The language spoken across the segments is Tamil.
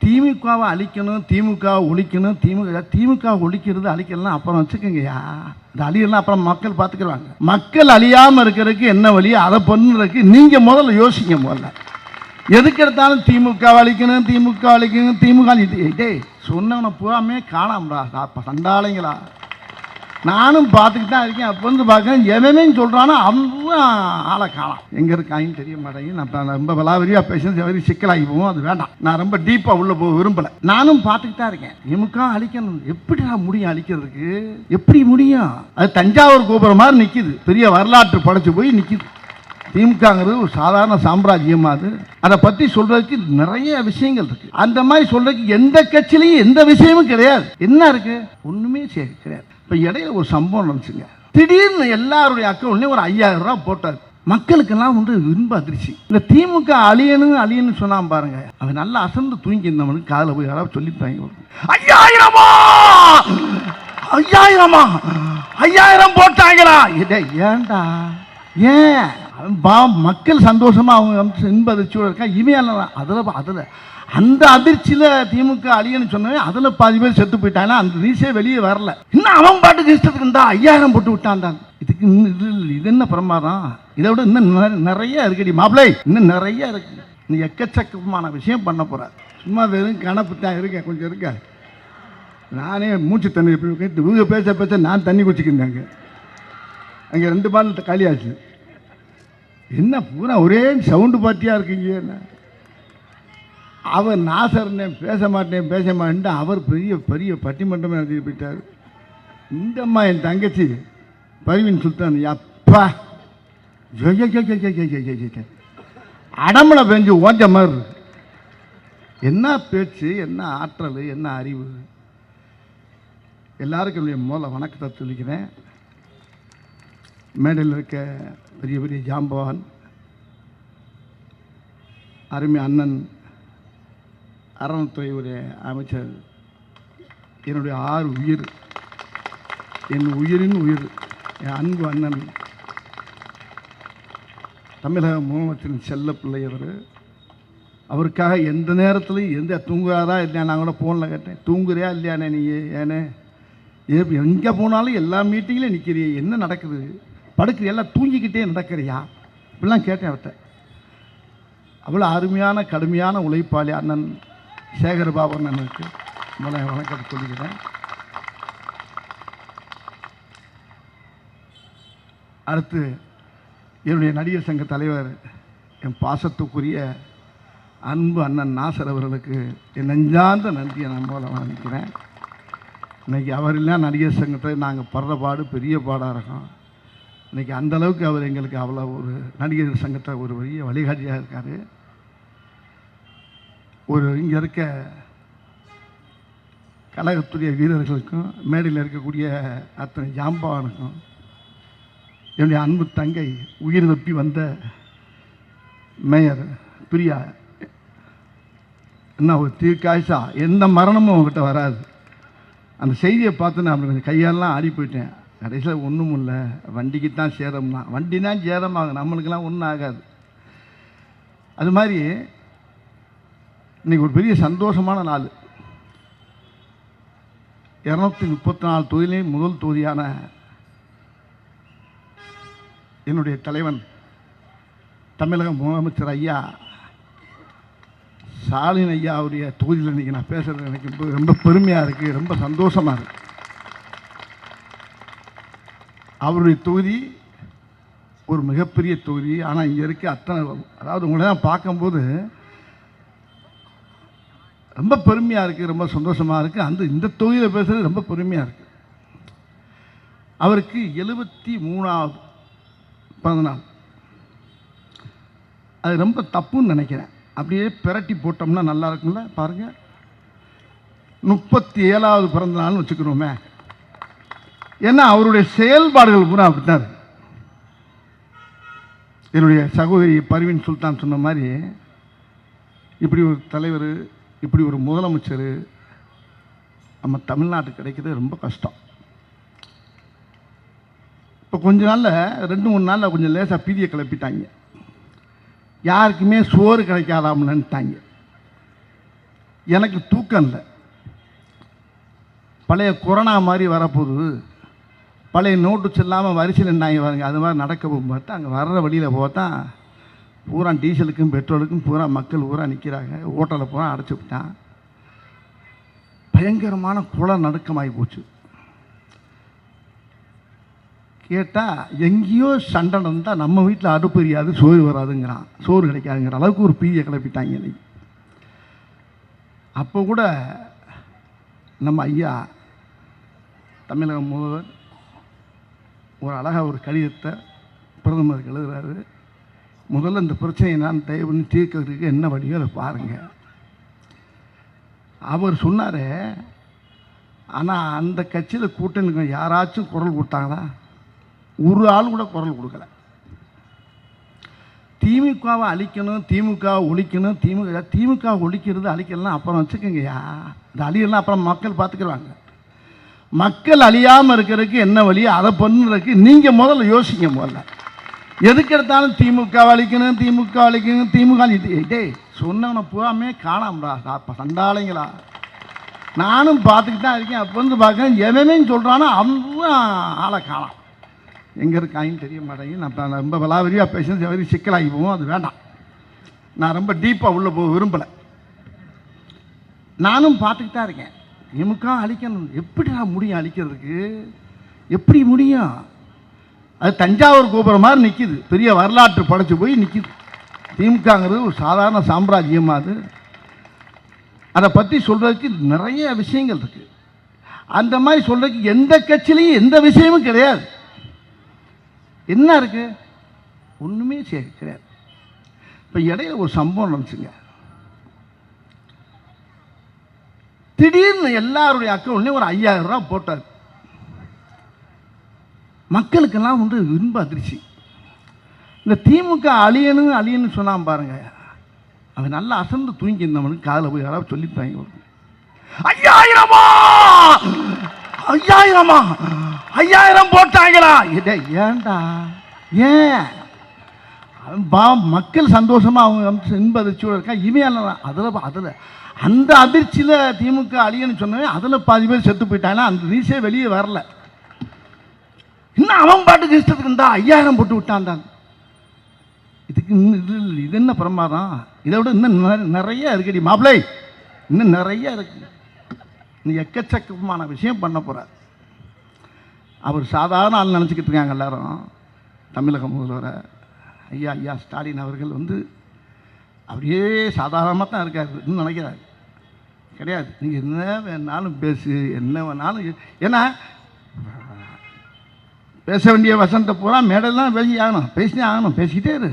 திமுகவை அழிக்கணும், திமுகவை ஒழிக்கணும், திமுக ஒழிக்கிறது அழிக்கலாம் அப்புறம் வச்சுக்கோங்கய்யா. இந்த அழியெல்லாம் அப்புறம் மக்கள் பார்த்துக்கிறாங்க. மக்கள் அழியாமல் இருக்கிறதுக்கு என்ன வழி, அதை பண்ணுறதுக்கு நீங்கள் முதல்ல யோசிங்க. முதல்ல எதுக்கு எடுத்தாலும் திமுக அழிக்கணும், திமுக அழிக்கணும், திமுக இதே சொன்னவனை பூராமே காணாமடா சண்டாளைங்களா. நானும் பார்த்துக்கிட்டு தான் இருக்கேன். அப்போ வந்து பார்க்குறேன், எவனே சொல்கிறானோ அவன் ஆளை காணாம். எங்கே இருக்காங்கன்னு தெரிய மாட்டேங்குது. நான் ரொம்ப விலாவரியாக பேசுறது வெறி சிக்கலாகி போவோம், அது வேண்டாம். நான் ரொம்ப டீப்பாக உள்ளே போக விரும்பலை. நானும் பார்த்துக்கிட்டு தான் இருக்கேன். திமுக அழிக்கணும், எப்படி முடியும் அழிக்கிறதுக்கு? எப்படி முடியும்? அது தஞ்சாவூர் கோபுரம் மாதிரி நிற்கிது, பெரிய வரலாற்று படைச்சு போய் நிற்கிது. திமுகங்கிறது ஒரு சாதாரண சாம்ராஜ்யம். அதை பற்றி சொல்றதுக்கு நிறைய விஷயங்கள் இருக்கு. அந்த மாதிரி சொல்றதுக்கு எந்த கட்சியிலையும் எந்த விஷயமும் கிடையாது. என்ன இருக்கு? ஒண்ணுமே கிடையாது. இப்போ இடையில ஒரு சம்பவம் நடந்துச்சுங்க. திடீர்னு எல்லாருடைய அக்கௌண்ட்லையும் ஒரு 5000 ரூபாய் போட்டார். மக்களுக்கெல்லாம் இன்ப அதிர்ச்சி. இந்த திமுக அழியணும் சொன்னான் பாருங்க, அவன் நல்லா அசந்து தூங்கி இருந்தவனுக்கு காதில் போய் யாராவது சொல்லிட்டாங்க, 5000 போட்டாங்களா? ஏன்டா? ஏன்? மக்கள் சந்தோஷமா அவங்க இன்ப அதிர்ச்சியோட இருக்கா. இவன் அதில் அந்த அதிர்ச்சியில் திமுக அழியன்னு சொன்னவே அதில் பாதி பேர் செத்து போயிட்டாங்கன்னா அந்த நியூஸே வெளியே வரல. இன்னும் அவன் பாட்டுக்கு இஷ்டத்துக்கு இருந்தா 5000 போட்டு விட்டான். இதுக்கு இது என்ன பிரமாதம்? இதை விட இன்னும் நிறைய இருக்குடி மாப்பிள்ளை, இன்னும் நிறைய இருக்கு. நீ எக்கச்சக்கமான விஷயம் பண்ண போற. சும்மா வெறும் கணப்பு தான் இருக்க, கொஞ்சம் இருக்க. நானே மூச்சு தண்ணி இவங்க பேச நான் தண்ணி குடிச்சிக்கிருந்தாங்க. அங்கே 2 பால் காலியாச்சு. என்ன பூரா ஒரே சவுண்டு பார்ட்டியாக இருக்கீங்க. என்ன அவர் நாசர்னே பேச மாட்டேன் அவர் பெரிய பெரிய பட்டிமன்றமே நடத்திட்டு போயிட்டார். இந்தம்மா என் தங்கச்சி பர்வீன் சுல்தான், அப்பா அடமலை பெஞ்சு ஓஞ்ச மாதிரி. என்ன பேச்சு, என்ன ஆற்றல், என்ன அறிவு. எல்லாருக்கும் என்னுடைய மூல வணக்கத்தை சொல்லிக்கிறேன். மேடையில் இருக்க பெரிய பெரிய ஜாம்பவான், அருமை அண்ணன் அறநிலைத்துறையுடைய அமைச்சர், என்னுடைய 6 உயிர், என் உயிரின் உயிர், என் அன்பு அண்ணன் தமிழக முதலமைச்சரின் செல்ல பிள்ளை. அவருக்காக எந்த நேரத்துலையும் எந்த தூங்குறாரா இல்லையா, நான் கூட ஃபோனில் கேட்டேன், தூங்குறியா இல்லையானே நீ? ஏனே எங்கே போனாலும் எல்லா மீட்டிங்லையும் நிற்கிறிய, என்ன நடக்குது? படுக்கிற எல்லாம் தூங்கிக்கிட்டே நடக்கிறியா? இப்படிலாம் கேட்டேன் அவர்கிட்ட. அவ்வளோ அருமையான கடுமையான உழைப்பாளி அண்ணன் சேகர்பாபு அண்ணனுக்கு முதல்ல வணக்கத்தை சொல்லிக்கிறேன். அடுத்து என்னுடைய நடிகர் சங்க தலைவர், என் பாசத்துக்குரிய அன்பு அண்ணன் நாசர் அவர்களுக்கு என் நெஞ்சார்ந்த நன்றியை நான் மூலம் நினைக்கிறேன். இன்றைக்கி அவர் இல்லை நடிகர் சங்கத்தை நாங்கள் படுற பாடு பெரிய பாடாக இருக்கோம். இன்றைக்கி அந்தளவுக்கு அவர் எங்களுக்கு அவ்வளோ ஒரு நடிகர் சங்கத்தை ஒரு பெரிய வழிகாட்டியாக இருக்கார். ஒரு இங்கே இருக்க கழகத்துடைய வீரர்களுக்கும் மேடையில் இருக்கக்கூடிய அத்தனை ஜாம்பவானுக்கும், என்னுடைய அன்பு தங்கை உயிர் தப்பி வந்த மேயர் பிரியா, என்ன ஒரு தீர்க்காய்ச்சா, எந்த மரணமும் அவங்ககிட்ட வராது. அந்த செய்தியை பார்த்து நான் கொஞ்சம் கையாலெலாம் ஆடி போயிட்டேன். கடைசியில் ஒன்றும் இல்லை, வண்டிக்கு தான் சேரம்னா, வண்டி தான் சேரமாகும், நம்மளுக்கெல்லாம் ஒன்றும் ஆகாது. அது மாதிரி இன்றைக்கி ஒரு பெரிய சந்தோஷமான நாள். 234 தொகுதியிலேயும் முதல் தொகுதியான என்னுடைய தலைவன் தமிழக முதலமைச்சர் ஐயா ஸ்டாலின் ஐயா அவருடைய தொகுதியில் இன்றைக்கி நான் பேசுகிறது எனக்கு ரொம்ப பெருமையாக இருக்குது, ரொம்ப சந்தோஷமாக இருக்குது. அவருடைய தொகுதி ஒரு மிகப்பெரிய தொகுதி. ஆனால் இங்கே இருக்க அத்தனை, அதாவது உங்களை தான் பார்க்கும்போது ரொம்ப பெருமையாக இருக்குது, ரொம்ப சந்தோஷமாக இருக்குது. இந்த தொகுதியில் பேசுகிறது ரொம்ப பெருமையாக இருக்குது. அவருக்கு 73வது பிறந்தநாள். அது ரொம்ப தப்புன்னு நினைக்கிறேன். அப்படியே பிரட்டி போட்டோம்னா நல்லா இருக்கும்ல. பாருங்கள், 37வது பிறந்தநாள்னு வச்சுக்கிறோமே. ஏன்னா அவருடைய செயல்பாடுகள் பூரா அப்படித்தான். என்னுடைய சகோதரி பர்வீன் சுல்தான் சொன்ன மாதிரி, இப்படி ஒரு தலைவர், இப்படி ஒரு முதலமைச்சர் நம்ம தமிழ்நாட்டுக்கு கிடைக்கிறது ரொம்ப கஷ்டம். இப்போ கொஞ்ச நாளில் 2-3 நாளில் கொஞ்சம் லேசாக பீதியை கிளப்பிட்டாங்க. யாருக்குமே சோறு கிடைக்காதாமன்னுட்டாங்க. எனக்கு தூக்கம் இல்லை. பழைய கொரோனா மாதிரி வரப்போகுது, பழைய நோட்டு செல்லாமல் வரிசையில் நின்னாங்க பாருங்க, அது மாதிரி நடக்க போகும்போது அங்கே வர்ற வழியில் பார்த்தா பூரா டீசலுக்கும் பெட்ரோலுக்கும் பூரா மக்கள் பூரா நிற்கிறாங்க. ஹோட்டலில் பூரா அடைச்சி விட்டான். பயங்கரமான குள நடுக்கமாகி போச்சு. கேட்டால் எங்கேயோ சண்டை நடந்தால் நம்ம வீட்டில் அடுப்பு எரியாது, சோறு வராதுங்கிறான், சோறு கிடைக்காதுங்கிற அளவுக்கு ஒரு பீதியை கிளப்பிட்டாங்க இன்னைக்கு. அப்போ கூட நம்ம ஐயா தமிழக முதல்வர் ஒரு அழகாக ஒரு கடிதத்தை பிரதமருக்கு எழுதுகிறாரு. முதல்ல இந்த பிரச்சனையை நான் தயவு பண்ணி தீர்க்கிறதுக்கு என்ன வழியோ அதை பாருங்கள். அவர் சொன்னார், ஆனால் அந்த கட்சியில் கூட்டணிக்கு யாராச்சும் குரல் கொடுத்தாங்களா? ஒரு ஆள் கூட குரல் கொடுக்கல. திமுகவை அழிக்கணும், திமுக ஒழிக்கணும், திமுக ஒழிக்கிறது அழிக்கலாம் அப்புறம் வச்சுக்கோங்கய்யா, இந்த அழியெல்லாம் அப்புறம் மக்கள் பார்த்துக்கிறாங்க. மக்கள் அழியாமல் இருக்கிறதுக்கு என்ன வழி, அதை பண்ணுறதுக்கு நீங்கள் முதல்ல யோசிங்க. முதல்ல எதுக்கு எடுத்தாலும் திமுக அழிக்கணும், திமுக அழிக்கணும், திமுக டே சொன்னவனை பூராமே காணாமடா சண்டாளைங்களா. நானும் பார்த்துக்கிட்டு தான் இருக்கேன். அப்போ வந்து பார்க்குறேன், எவனே சொல்கிறானோ அவன் ஆளை காணாம். எங்கே இருக்காங்கன்னு தெரிய மாட்டேங்குது. நான் ரொம்ப விலாவரியாக பேசுறது வெறி சிக்கலாகி போவோம், அது வேண்டாம். நான் ரொம்ப டீப்பாக உள்ளே போக விரும்பலை. நானும் பார்த்துக்கிட்டு தான் இருக்கேன். திமுக அழிக்கணும், எப்படி நான் முடியும் அழிக்கிறதுக்கு? எப்படி முடியும்? அது தஞ்சாவூர் கோபுரம் மாதிரி நிற்கிது, பெரிய வரலாற்று படைச்சு போய் நிற்கிது. திமுகங்கிறது ஒரு சாதாரண சாம்ராஜ்யமாக அது. அதை பற்றி சொல்கிறதுக்கு நிறைய விஷயங்கள் இருக்குது. அந்த மாதிரி சொல்கிறதுக்கு எந்த கட்சியிலையும் எந்த விஷயமும் கிடையாது. என்ன இருக்குது? ஒன்றுமே கிடையாது. இப்போ இடையில ஒரு சம்பவம் நடந்துச்சுங்க. திடீர்னு எல்லாருடைய அக்கௌண்ட்லேயும் ஒரு 5000 ரூபா போட்டார். மக்களுக்கெல்லாம் வந்து இன்ப அதிர்ச்சி. இந்த திமுக அழியணும் சொன்னான் பாருங்க, அவன் நல்லா அசந்து தூங்கி இருந்தவனுக்கு காதில் போய் யாராவது சொல்லிப்பாங்க, 5000 போட்டாங்களா? ஏன்டா? ஏன்? மக்கள் சந்தோஷமாக அவங்க இன்ப அதிர்ச்சியோடு இருக்கா. இவன் அதில் அந்த அதிர்ச்சியில் திமுக அழியன்னு சொன்னவன் அதில் பாதி பேர் செத்து போயிட்டாங்கன்னா அந்த நியூஸே வெளியே வரல. இன்னும் அவன் பாட்டுக்கு இஷ்டத்துக்கு இருந்தா 5000 போட்டு விட்டான்தான். இதுக்கு இது என்ன பிரமாதம்? இதை விட இன்னும் நிறைய இருக்குடி மாப்பிள்ளை, இன்னும் நிறைய இருக்கு. நீ எக்கச்சக்கமான விஷயம் பண்ண போகிறார். அவர் சாதாரண ஆள் நினச்சிக்கிட்டு இருக்காங்க எல்லாரும். தமிழக முதல்வரை ஐயா ஸ்டாலின் அவர்கள் வந்து அப்படியே சாதாரணமாக தான் இருக்காரு நினைக்கிறாரு. கிடையாது. நீங்கள் என்ன வேணாலும் பேசு, என்ன வேணாலும், ஏன்னா பேச வேண்டிய வசனத்தை பூரா மேடெல்லாம் பேசினே ஆகணும், பேசிக்கிட்டே இரு.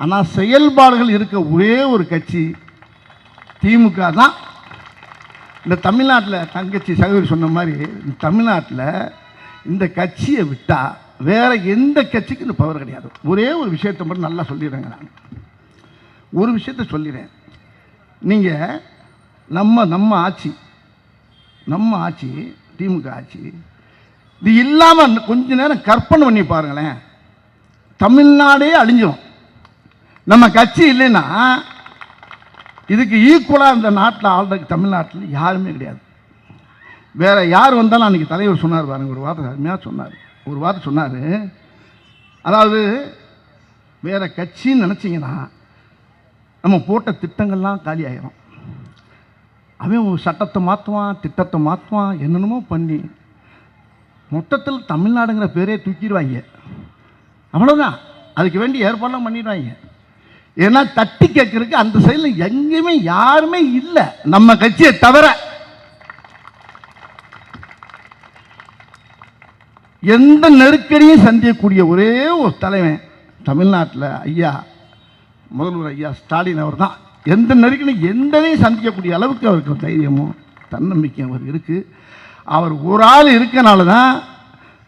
ஆனால் செயல்பாடுகள் இருக்க ஒரே ஒரு கட்சி திமுக தான். இந்த தமிழ்நாட்டில் தங்கச்சி சகோதரி சொன்ன மாதிரி தமிழ்நாட்டில் இந்த கட்சியை விட்டால் வேற எந்த கட்சிக்கும் இந்த பவர் கிடையாது. ஒரே ஒரு விஷயத்தை மட்டும் நல்லா சொல்லிடுறேங்க. நான் ஒரு விஷயத்த சொல்லிடுறேன். நீங்கள் நம்ம ஆட்சி திமுக ஆட்சி இது இல்லாமல் கொஞ்ச நேரம் கற்பனை பண்ணி பாருங்களேன், தமிழ்நாடே அழிஞ்சிடும். நம்ம கட்சி இல்லைன்னா இதுக்கு ஈக்குவலாக இந்த நாட்டில் ஆள்றதுக்கு தமிழ்நாட்டில் யாருமே கிடையாது. வேற யார் வந்தாலும் அன்றைக்கி தலைவர் சொன்னார் பாருங்க, ஒரு வார்த்தை அருமையாக சொன்னார். ஒரு வார்த்தை சொன்னார், அதாவது வேற கட்சின்னு நினச்சிங்கன்னா நம்ம போட்ட திட்டங்கள்லாம் காலி ஆகிடும். அவன் ஒரு சட்டத்தை மாற்றுவான், திட்டத்தை மாற்றுவான், என்னென்னமோ பண்ணி மொத்தத்தில் தமிழ்நாடுங்கிற பேரே தூக்கிடுவாங்க. அவ்வளோதான். அதுக்கு வேண்டி ஏற்பாடெல்லாம் பண்ணிடுவாங்க. ஏன்னா தட்டி கேட்கறதுக்கு அந்த சைடில் எங்கேயுமே யாருமே இல்லை நம்ம கட்சியை தவிர. எந்த நெருக்கடியும் சந்திக்கக்கூடிய ஒரே ஒரு தலைவன் தமிழ்நாட்டில் முதல்வர் ஐயா ஸ்டாலின் அவர் தான். எந்த நெருக்கடியும் எந்தனையும் சந்திக்கக்கூடிய அளவுக்கு அவருக்கு தைரியமும் தன்னம்பிக்கையும் அவர் இருக்குது. அவர் ஒரு ஆள் இருக்கனால தான்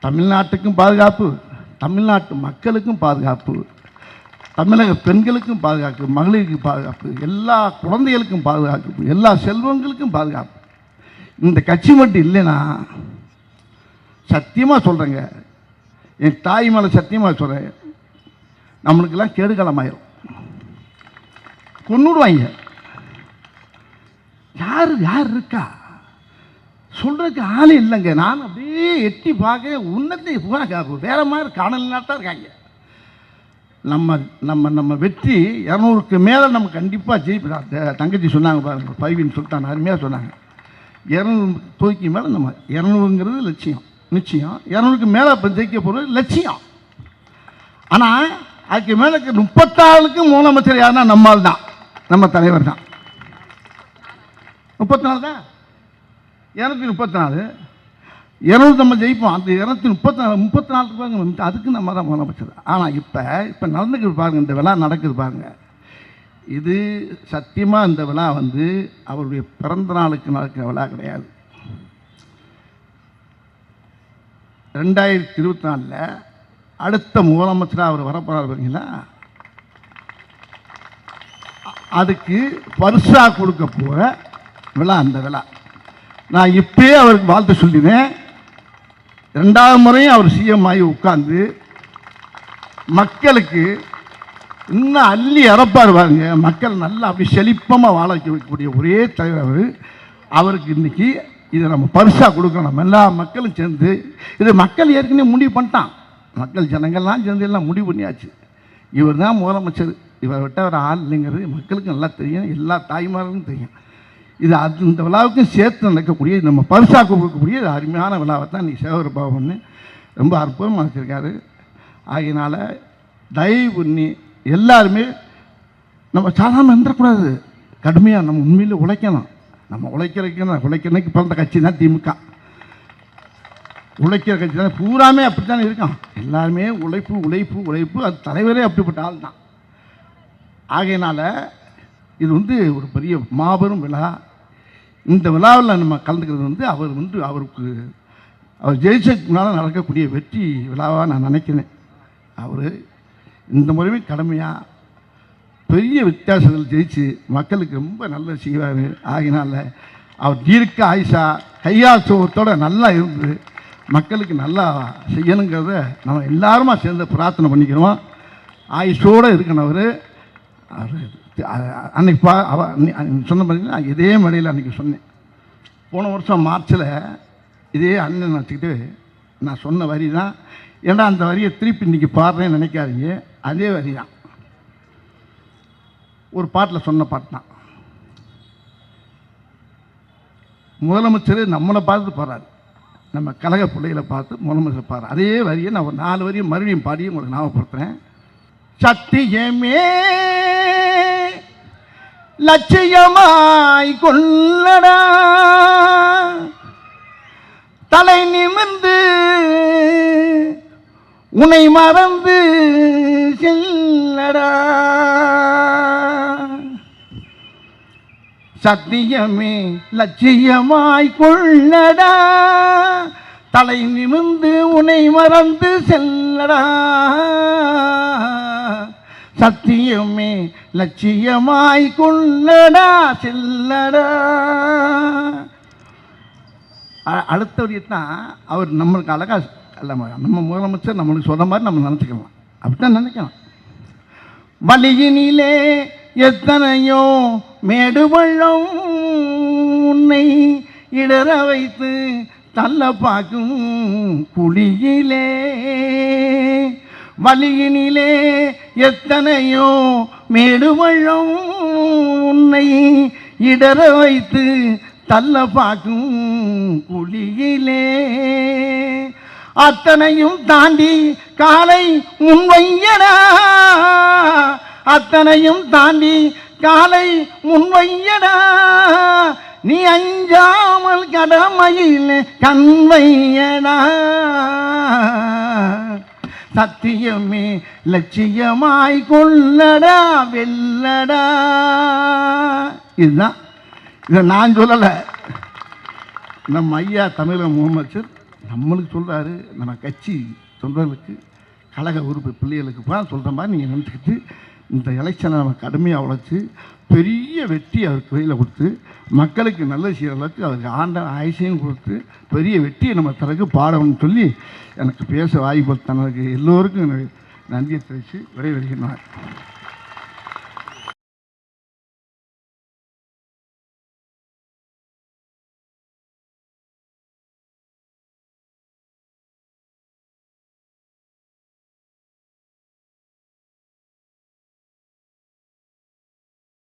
தமிழ்நாட்டுக்கும் பாதுகாப்பு, தமிழ்நாட்டு மக்களுக்கும் பாதுகாப்பு, தமிழக பெண்களுக்கும் பாதுகாப்பு, மகளிருக்கு பாதுகாப்பு, எல்லா குழந்தைகளுக்கும் பாதுகாப்பு, எல்லா செல்வங்களுக்கும் பாதுகாப்பு. இந்த கட்சி மட்டும் இல்லைன்னா சத்தியமாக சொல்கிறேங்க, என் தாய் மேலே சத்தியமாக சொல்கிறேன், நம்மளுக்கெல்லாம் கேடுகாலமாயிரும், கொன்னுடுவாங்க. யார் இருக்கா சொல்றதுக்கு ஆளே இல்லைங்க. நான் அப்படியே எட்டி பார்க்க உன்னத்தை வேற மாதிரி காணலாம் இருக்காங்க. நம்ம நம்ம நம்ம வெற்றி 200க்கு மேலே நம்ம கண்டிப்பாக ஜெயிப்போம். தங்கச்சி சொன்னாங்க பாருங்க, பைவின்னு சொல்லிட்டாங்க, அருமையாக சொன்னாங்க. 200 தூக்கி மேலே நம்ம 200ங்கிறது லட்சியம், நிச்சயம். 200க்கு மேலே இப்போ ஜெயிக்க போகிறது லட்சியம். ஆனால் அதுக்கு மேலே 34க்கு முதலமைச்சர் யாருன்னா நம்மால் தான், நம்ம தலைவர் தான். 34 தான், 234 200 நம்ம ஜெயிப்போம். அந்த 234 பாருங்க, அதுக்கு நம்ம தான் முதலமைச்சர். ஆனால் இப்போ நடந்துக்கிட்டு பாருங்க, இந்த விழா நடக்குது பாருங்க. இது சத்தியமாக இந்த விழா வந்து அவருடைய பிறந்த நாளுக்கு நடக்கிற விழா கிடையாது. 2024 அடுத்த முதலமைச்சராக அவர் வரப்போறாரு பார்த்தீங்களா, அதுக்கு பரிசாக கொடுக்க போகிற விழா அந்த விழா. நான் இப்பயே அவருக்கு வாழ்த்து சொல்லிடுவேன். 2வது முறையும் அவர் சிஎம் ஆகி உட்கார்ந்து மக்களுக்கு இன்னும் அள்ளி இறப்பார் பாருங்க. மக்கள் நல்லா அப்படி செழிப்பமாக வாழ வைக்கக்கூடிய ஒரே தலைவர் அவருக்கு இன்னைக்கு இதை நம்ம பரிசாக கொடுக்கணும். நம்ம எல்லா மக்களும் சேர்ந்து, இது மக்கள் ஏற்கனவே முடிவு பண்ணிட்டான், மக்கள் ஜனங்கள்லாம் சேர்ந்து எல்லாம் முடிவு பண்ணியாச்சு. இவர் தான் முதலமைச்சர், இவரை விட்ட ஒரு ஆள் இல்லைங்கிறது மக்களுக்கு நல்லா தெரியும், எல்லா தாய்மார்களுக்கும் தெரியும். இது இந்த விழாவுக்கும் சேர்த்து நடக்கக்கூடிய நம்ம பரிசாக கொடுக்கக்கூடிய அருமையான விழாவை தான் இன்றைக்கி சேகர் பாபு ரொம்ப அற்புதமாக வச்சுருக்காரு. ஆகையினால் தயவு பண்ணி எல்லாருமே நம்ம சாதாரண வந்துடக்கூடாது, கடுமையாக நம்ம உண்மையில் உழைக்கணும். நம்ம உழைக்கிறதுக்கு பிறந்த கட்சி தான் திமுக. உழைக்கிற கட்சி தான் பூராமே அப்படித்தானே இருக்கான். எல்லாருமே உழைப்பு உழைப்பு உழைப்பு, அது தலைவரே அப்படிப்பட்ட ஆள் தான். ஆகையினால் இது வந்து ஒரு பெரிய மாபெரும் விழா. இந்த விழாவில் நம்ம கலந்துக்கிறது வந்து அவர் ஜெயிச்சதுனால நடக்கக்கூடிய வெற்றி விழாவாக நான் நினைக்கிறேன். அவர் இந்த முறையுமே கடமையாக பெரிய வித்தியாசங்கள் ஜெயிச்சு மக்களுக்கு ரொம்ப நல்லது செய்வார். ஆகினால அவர் தீர்க்க ஆயுஷா கையால் சோகத்தோடு நல்லா இருந்து மக்களுக்கு நல்லா செய்யணுங்கிறத நம்ம எல்லாருமா சேர்ந்து பிரார்த்தனை பண்ணிக்கிறோம். ஆயுஷோடு இருக்கணும் அவர். அன்னைக்கு சொன்ன பார்த்தீங்கன்னா இதே மேடையில் அன்றைக்கி சொன்னேன். போன வருஷம் மார்ச்சில் இதே அண்ணன் வச்சுக்கிட்டு நான் சொன்ன வரி தான். ஏன்னா அந்த வரியை திருப்பி இன்றைக்கி பாடுறேன்னு நினைக்காதீங்க, அதே வரி தான். ஒரு பாட்டில் சொன்ன பாட்டு தான். முதலமைச்சர் நம்மளை பார்த்து பாடுறாரு, நம்ம கழக பிள்ளைகளை பார்த்து முதலமைச்சர் பாடுறாரு. அதே வரியை நான் ஒரு 4 வரியை மறுபடியும் பாடி உங்களுக்கு ஞாபகப்படுத்துகிறேன். சத்தியமே லட்சியமாய் கொள்ளடா, தலை நிமிர்ந்து உன்னை மறந்து செல்லடா. சத்தியமே லட்சியமாய் கொள்ளடா, தலை நிமிர்ந்து உன்னை மறந்து செல்லடா. சத்தியமே லட்சியமாய் கொள்ளடா செல்லடா. அடுத்த வரியத்தான் அவர் நம்மளுக்கு அழகாக நம்ம முதலமைச்சர் நம்மளுக்கு சொல்கிற மாதிரி நம்ம நினச்சிக்கலாம், அப்படித்தான் நினைக்கலாம். வழியினிலே எத்தனையோ மேடு பள்ளம் உன்னை இடற வைத்து தள்ள பார்க்கும் குழியிலே. வழியினிலே எத்தனையோ மேடு பள்ளம் உன்னை இடற வைத்து தள்ள பார்க்கும் குழியிலே. அத்தனையும் தாண்டி காலை முன்வையடா, அத்தனையும் தாண்டி காலை முன்வையடா. நீ அஞ்சாமல் கடமையில் கண்வையடா. சத்தியமே லட்சியமாய் கொள்ளடா வெல்லடா. இதுதான், இதை நான் சொல்லலை, நம்ம ஐயா தமிழக முதலமைச்சர் நம்மளுக்கு சொல்கிறாரு. நம்ம கட்சி சொல்கிறதுக்கு கழக உறுப்பு பிள்ளைகளுக்கு தான் சொல்கிற மாதிரி நீங்கள் நினச்சிக்கிட்டு இந்த எலெக்ஷனை நம்ம கடுமையாக உழைச்சி பெரிய வெற்றி அவருக்கு கையில் கொடுத்து மக்களுக்கு நல்ல செய்கிற அளவுக்கு அவருக்கு ஆண்ட ஆயுசையும் கொடுத்து பெரிய வெற்றியை நம்ம தரக்கு பாடணும்னு சொல்லி எனக்கு பேச வாய்ப்பு தனக்கு எல்லோருக்கும் நன்றியை தெரிவித்து விடைபெறுகிறேன்.